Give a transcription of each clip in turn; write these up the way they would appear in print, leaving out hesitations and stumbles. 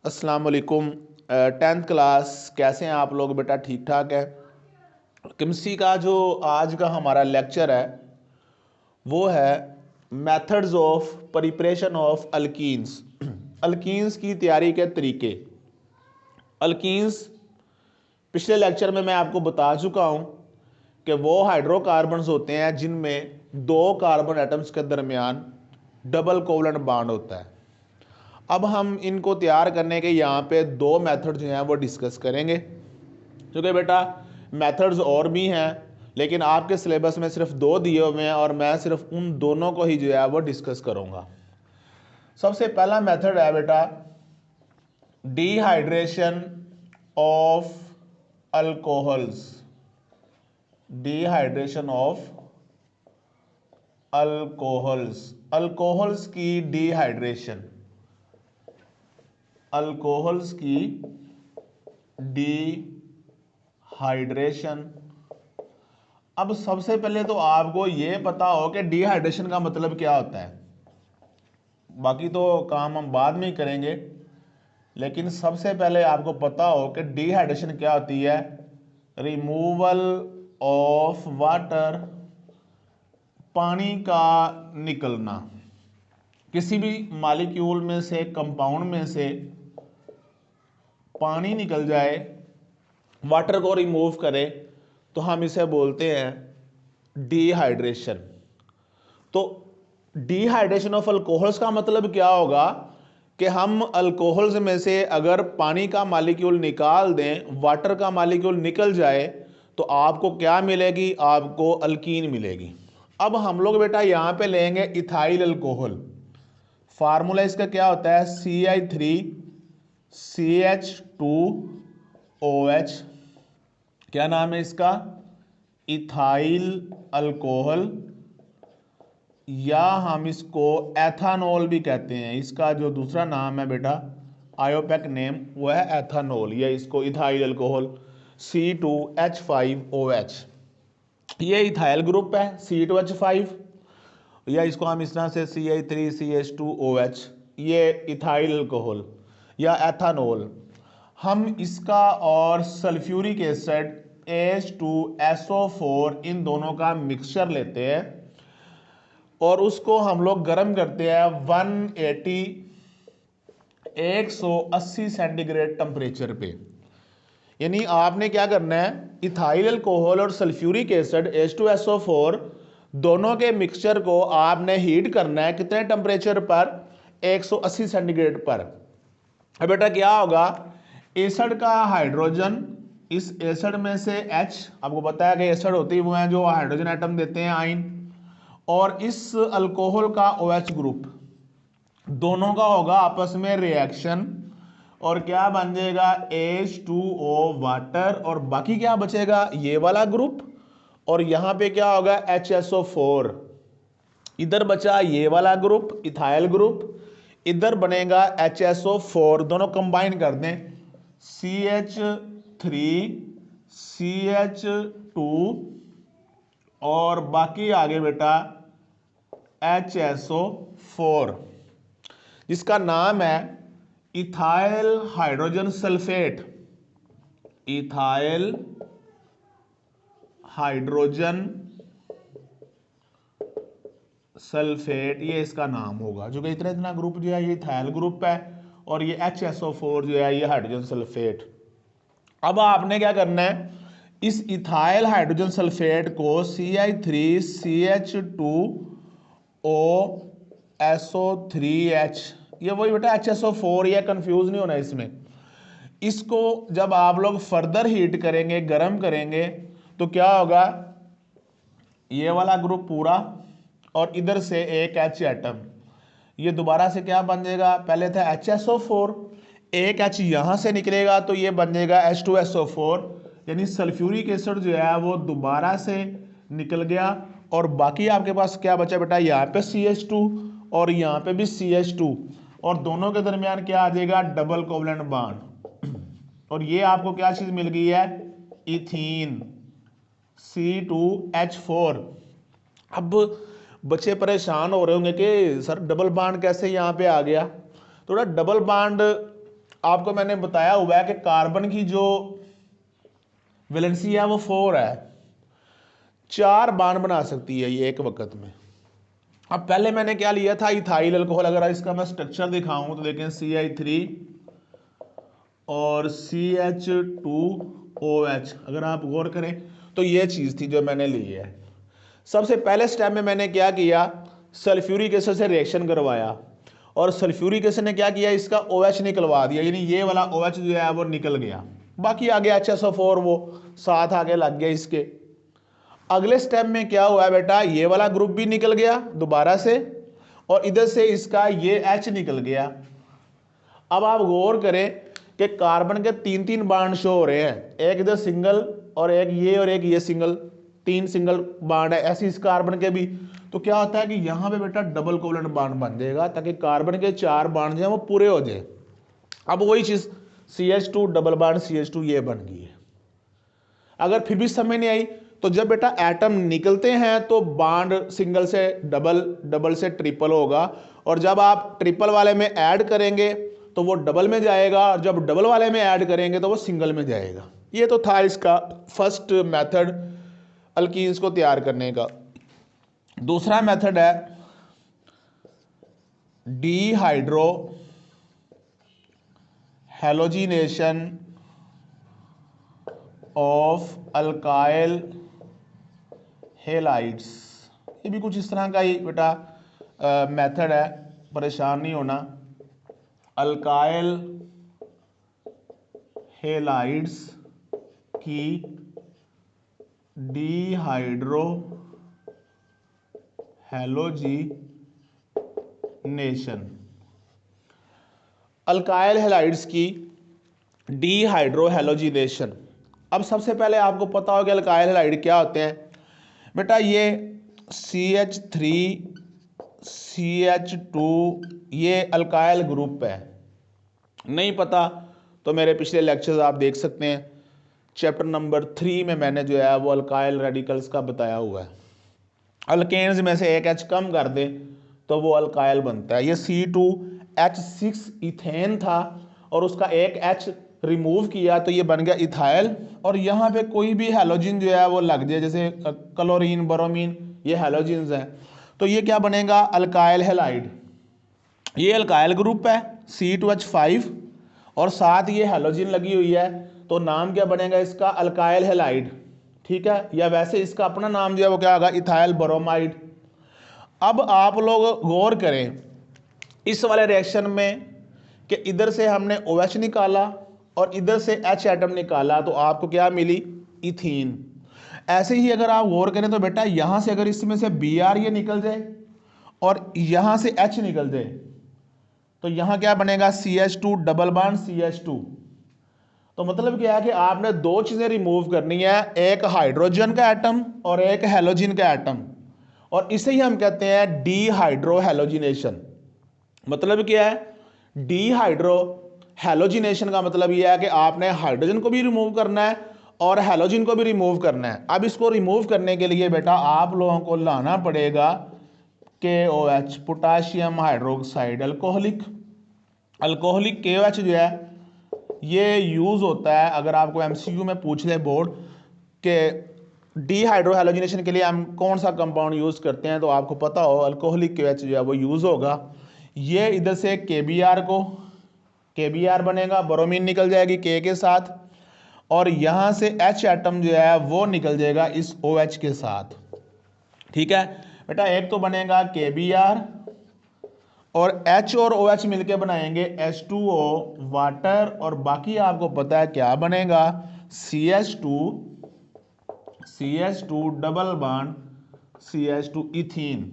अस्सलाम वालेकुम। 10th class कैसे हैं आप लोग बेटा? ठीक ठाक है। केमिस्ट्री का जो आज का हमारा लेक्चर है वो है methods of preparation of alkenes. Alkenes की तैयारी के तरीके। अल्कीन्स पिछले लेक्चर में मैं आपको बता चुका हूं कि वो हाइड्रोकार्बन्स होते हैं जिनमें दो कार्बन एटम्स के दरमियान डबल कोवलेंट बॉन्ड होता है। अब हम इनको तैयार करने के यहाँ पे दो मेथड जो हैं वो डिस्कस करेंगे, क्योंकि बेटा मेथड्स और भी हैं लेकिन आपके सिलेबस में सिर्फ दो दिए हुए हैं और मैं सिर्फ उन दोनों को ही जो है वो डिस्कस करूँगा। सबसे पहला मेथड है बेटा dehydration of alcohols. Dehydration of alcohols, alcohols की डिहाइड्रेशन, अल्कोहल्स की डिहाइड्रेशन। अब सबसे पहले तो आपको यह पता हो कि डिहाइड्रेशन का मतलब क्या होता है। बाकी तो काम हम बाद में ही करेंगे, लेकिन सबसे पहले आपको पता हो कि डिहाइड्रेशन क्या होती है। रिमूवल ऑफ वाटर, पानी का निकलना। किसी भी मॉलिक्यूल में से, कंपाउंड में से पानी निकल जाए, वाटर को रिमूव करे, तो हम इसे बोलते हैं डिहाइड्रेशन। तो डिहाइड्रेशन ऑफ अल्कोहल्स का मतलब क्या होगा कि हम अल्कोहल्स में से अगर पानी का मॉलिक्यूल निकाल दें, वाटर का मॉलिक्यूल निकल जाए, तो आपको क्या मिलेगी? आपको अल्कीन मिलेगी। अब हम लोग बेटा यहां पे लेंगे इथाइल अल्कोहल। फार्मूला इसका क्या होता है? CI3CH2OH। क्या नाम है इसका? इथाइल अल्कोहल, या हम इसको एथानॉल भी कहते हैं। इसका जो दूसरा नाम है बेटा, आयोपैक नेम, वो है एथानॉल, या इसको इथाइल अल्कोहल C2H5OH। ये इथाइल ग्रुप है C2H5, या इसको हम इस तरह से CI3CH2OH, ये इथाइल अल्कोहल या एथानॉल। हम इसका और सल्फ्यूरिक एसिड H2SO4 इन दोनों का मिक्सचर लेते हैं और उसको हम लोग गर्म करते हैं 180 सेंटीग्रेड टेम्परेचर पे। यानी आपने क्या करना है, इथाइल अल्कोहल और सल्फ्यूरिक एसिड H2SO4 दोनों के मिक्सचर को आपने हीट करना है। कितने टेम्परेचर पर? 180 सेंटीग्रेड पर। अब बेटा क्या होगा, एसिड का हाइड्रोजन, इस एसिड में से H, आपको पता है कि एसिड होती है वो है जो हाइड्रोजन एटम देते हैं, आयन, और इस अल्कोहल का OH ग्रुप, दोनों का होगा आपस में रिएक्शन, और क्या बन जाएगा? H2O वाटर, और बाकी क्या बचेगा? ये वाला ग्रुप, और यहां पे क्या होगा? HSO4। इधर बचा ये वाला ग्रुप, इथाइल ग्रुप, इधर बनेगा HSO4। दोनों कंबाइन कर दें, CH3CH2 और बाकी आगे बेटा HSO4, जिसका नाम है ethyl hydrogen sulphate. Ethyl hydrogen sulphate, ये इसका नाम होगा, जो कि इतना इतना ग्रुप जो है ये इथाइल ग्रुप है, और ये HSO4 जो है ये हाइड्रोजन सल्फेट। अब आपने क्या करना है, इस इथाइल हाइड्रोजन सल्फेट को CI3CH2OSO3H, ये वही बेटा HSO4, ये कंफ्यूज नहीं होना इसमें। इसको जब आप लोग फर्दर हीट करेंगे, गर्म करेंगे, तो क्या होगा? ये वाला ग्रुप पूरा, और इधर से एक H एटम, ये दोबारा से क्या बन जाएगा? पहले था HSO4, एक H यहां से निकलेगा तो ये बन जाएगा H2SO4, यानी सल्फ्यूरिक एसिड जो है वो दोबारा से निकल गया, और बाकी आपके पास क्या बचा बेटा? यहाँ पे CH2 और यहाँ पे भी CH2, और दोनों के दरमियान क्या आ जाएगा? डबल कोवलेंट बॉन्ड, और ये आपको क्या चीज मिल गई है? Ethene C2H4। अब बच्चे परेशान हो रहे होंगे कि सर डबल बॉन्ड कैसे यहाँ पे आ गया? तो डबल बॉन्ड आपको मैंने बताया हुआ है कि कार्बन की जो वैलेंसी है वो 4 है, 4 बॉन्ड बना सकती है ये एक वक्त में। अब पहले मैंने क्या लिया था, इथाइल अल्कोहल। अगर इसका मैं स्ट्रक्चर दिखाऊं तो देखें CH3 और CH2OH। अगर आप गौर करें तो ये चीज़ थी जो मैंने ली है। सबसे पहले स्टेप में मैंने क्या किया, सल्फ्यूरिक एसिड से रिएक्शन करवाया और सल्फ्यूरिक एसिड ने क्या किया, इसका OH निकलवा दिया, यानी ये वाला OH जो है वो निकल गया। बाकी आगे HSO4 वो साथ आगे लग गया इसके। अगले स्टेप में क्या हुआ है बेटा, ये वाला ग्रुप भी निकल गया दोबारा से और इधर से इसका ये H निकल गया। अब आप गौर करें कि कार्बन के 3 बॉन्ड शो हो रहे हैं, एक इधर सिंगल और एक ये सिंगल, 3 सिंगल बॉन्ड है। ऐसे इस कार्बन के भी। तो क्या होता है कि यहाँ पे बेटा डबल कोवलेंट बॉन्ड बन जाएगा ताकि कार्बन के 4 बॉन्ड जो है वो पूरे हो जाए। अब वही चीज CH2 डबल बॉन्ड CH2 ये बन गई है। अगर फिर भी समझ नहीं आई तो जब बेटा एटम निकलते हैं तो बॉन्ड सिंगल से डबल, डबल से ट्रिपल होगा और जब आप ट्रिपल वाले में ऐड करेंगे तो वो डबल में जाएगा और जब डबल वाले में ऐड करेंगे तो वो सिंगल में जाएगा। ये तो था इसका फर्स्ट मेथड अल्कीन्स को तैयार करने का। दूसरा मेथड है dehydro halogenation of alkyl halides. ये भी कुछ इस तरह का ही बेटा मेथड है, परेशान नहीं होना। अल्काइल हेलाइड्स की डीहाइड्रो हैलोजिनेशन। अल्काइल हेलाइड्स की डीहाइड्रो हैलोजिनेशन। अब सबसे पहले आपको पता होगा अल्काइल हेलाइड क्या होते हैं बेटा। ये CH3 CH2 ये अल्काइल ग्रुप है। नहीं पता तो मेरे पिछले लेक्चर्स आप देख सकते हैं, चैप्टर नंबर 3 में मैंने जो है वो अल्काइल रेडिकल्स का बताया हुआ है। अल्केन्स में से एक H कम कर दे तो वो अल्काइल बनता है। ये C2H6 इथेन था और उसका एक H रिमूव किया तो ये बन गया इथाइल। और यहाँ पे कोई भी हैलोजन जो है वो लग जाए, जैसे क्लोरीन, ब्रोमीन, ये हैलोजन्स हैं, तो ये क्या बनेगा, अल्काइल हैलाइड। ये अल्काइल ग्रुप है C2H5 और साथ ये हैलोजन लगी हुई है, तो नाम क्या बनेगा इसका, अल्काइल हैलाइड। ठीक है, या वैसे इसका अपना नाम जो है वो क्या होगा, इथाइल ब्रोमाइड। अब आप लोग गौर करें इस वाले रिएक्शन में कि इधर से हमने OH निकाला और इधर से H एटम निकाला तो आपको क्या मिली, इथीन। ऐसे ही अगर आप गौर करें तो बेटा यहां से अगर इसमें से Br ये निकल जाए और यहां से H निकल जाए तो यहां क्या बनेगा, CH2 डबल बॉन्ड CH2। तो मतलब क्या है कि आपने दो चीजें रिमूव करनी है, एक हाइड्रोजन का एटम और एक हैलोजन का एटम, और इसे ही हम कहते हैं डीहाइड्रो हैलोजिनेशन। मतलब क्या है, डीहाइड्रो हैलोजिनेशन का मतलब यह है कि आपने हाइड्रोजन को भी रिमूव करना है और हैलोजन को भी रिमूव करना है। अब इसको रिमूव करने के लिए बेटा आप लोगों को लाना पड़ेगा KOH, potassium hydroxide alcoholic. Alcoholic KOH जो है ये यूज होता है, अगर आपको MCQ में पूछ ले बोर्ड के डीहाइड्रो हैलोजिनेशन के लिए हम कौन सा कंपाउंड यूज करते हैं, तो आपको पता हो अल्कोहलिक KOH जो है वो यूज होगा। ये इधर से KBr बनेगा, ब्रोमीन निकल जाएगी K के साथ और यहां से H एटम जो है वो निकल जाएगा इस OH के साथ। ठीक है बेटा, एक तो बनेगा KBr और H और OH मिलके बनाएंगे H2O वाटर, और बाकी आपको पता है क्या बनेगा, CH2 double bond CH2 ethene.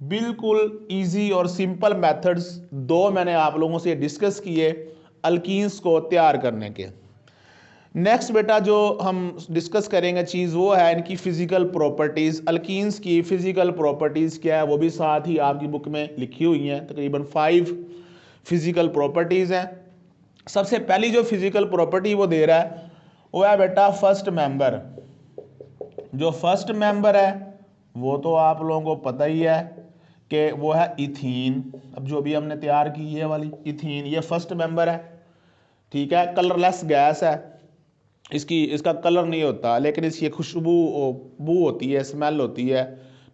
बिल्कुल इजी और सिंपल मेथड्स दो मैंने आप लोगों से डिस्कस किए अल्कीन्स को तैयार करने के। नेक्स्ट बेटा जो हम डिस्कस करेंगे चीज़ वो है इनकी फिजिकल प्रॉपर्टीज़। अल्कीन्स की फिजिकल प्रॉपर्टीज़ क्या है वो भी साथ ही आपकी बुक में लिखी हुई हैं, तकरीबन 5 फिजिकल प्रॉपर्टीज़ हैं। सबसे पहली जो फिजिकल प्रॉपर्टी वो दे रहा है वो है बेटा फर्स्ट मेंबर। जो फर्स्ट मेंबर है वो तो आप लोगों को पता ही है कि वो है इथीन। अब जो भी हमने तैयार की ये वाली इथीन, ये फर्स्ट मेंबर है, ठीक है। कलरलेस गैस है, इसका कलर नहीं होता, लेकिन इसकी खुशबू बू होती है, स्मेल होती है,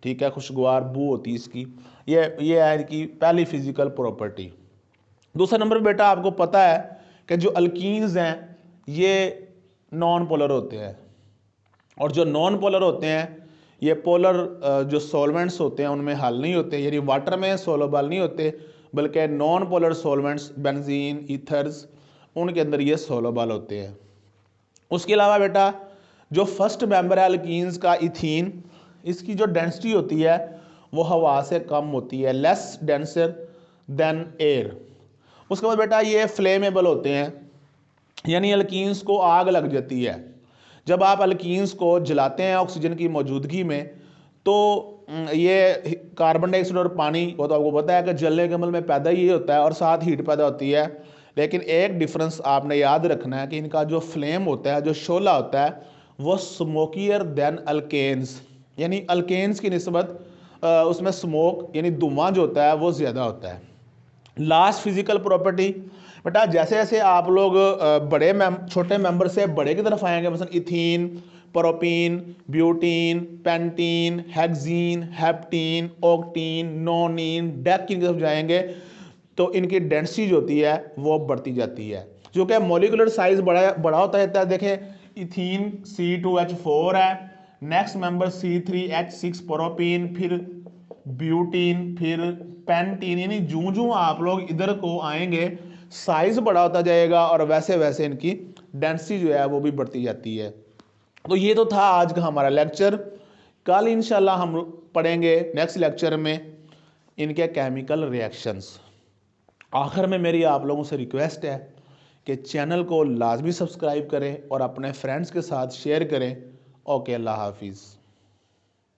ठीक है, खुशगवार बू होती है इसकी। ये है इनकी पहली फिजिकल प्रॉपर्टी। दूसरा नंबर पे बेटा आपको पता है कि जो अल्कीन्स हैं ये नॉन पोलर होते हैं, और जो नॉन पोलर होते हैं ये पोलर जो सॉल्वेंट्स होते हैं उनमें हल नहीं होते, यानी वाटर में सोलबल नहीं होते, बल्कि non polar solvents benzene, ethers, उनके अंदर ये सोलबल होते हैं। उसके अलावा बेटा जो फर्स्ट मेंबर है अल्कीन्स का इथीन, इसकी जो डेंसिटी होती है वो हवा से कम होती है, लेस डेंसर देन एयर। उसके बाद बेटा ये फ्लेमेबल होते हैं, यानी अल्कीन्स को आग लग जाती है। जब आप अल्कीन्स को जलाते हैं ऑक्सीजन की मौजूदगी में, तो ये कार्बन डाइऑक्साइड और पानी वो तो आपको पता है कि जलने के अमल में पैदा ही होता है और साथ हीट पैदा होती है। लेकिन एक डिफरेंस आपने याद रखना है कि इनका जो फ्लेम होता है, जो शोला होता है, वो स्मोकियर देन अल्केन्स, यानी अल्केन्स की निस्बत उसमें स्मोक यानी धुआं जो होता है वो ज़्यादा होता है। लास्ट फिजिकल प्रॉपर्टी बेटा, जैसे जैसे आप लोग छोटे मेंबर से बड़े की तरफ आएंगे, मसलन ethene, propene, butene, pentene, hexene, heptene, octene, nonene, decene की तरफ जाएंगे, तो इनकी डेंसिटी जो होती है वो बढ़ती जाती है, जो कि मॉलिक्यूलर साइज बड़ा होता रहता है। देखें इथीन C2H4 है, नेक्स्ट मेंबर C3H6 प्रोपीन, फिर ब्यूटीन, फिर पेंटीन, यानी जूं जूं आप लोग इधर को आएंगे साइज बड़ा होता जाएगा और वैसे वैसे इनकी डेंसिटी जो है वो भी बढ़ती जाती है। तो ये तो था आज का हमारा लेक्चर। कल इंशाल्लाह हम पढ़ेंगे नेक्स्ट लेक्चर में इनके केमिकल रिएक्शंस। आखिर में मेरी आप लोगों से रिक्वेस्ट है कि चैनल को लाजमी सब्सक्राइब करें और अपने फ्रेंड्स के साथ शेयर करें। ओके, अल्लाह हाफिज़।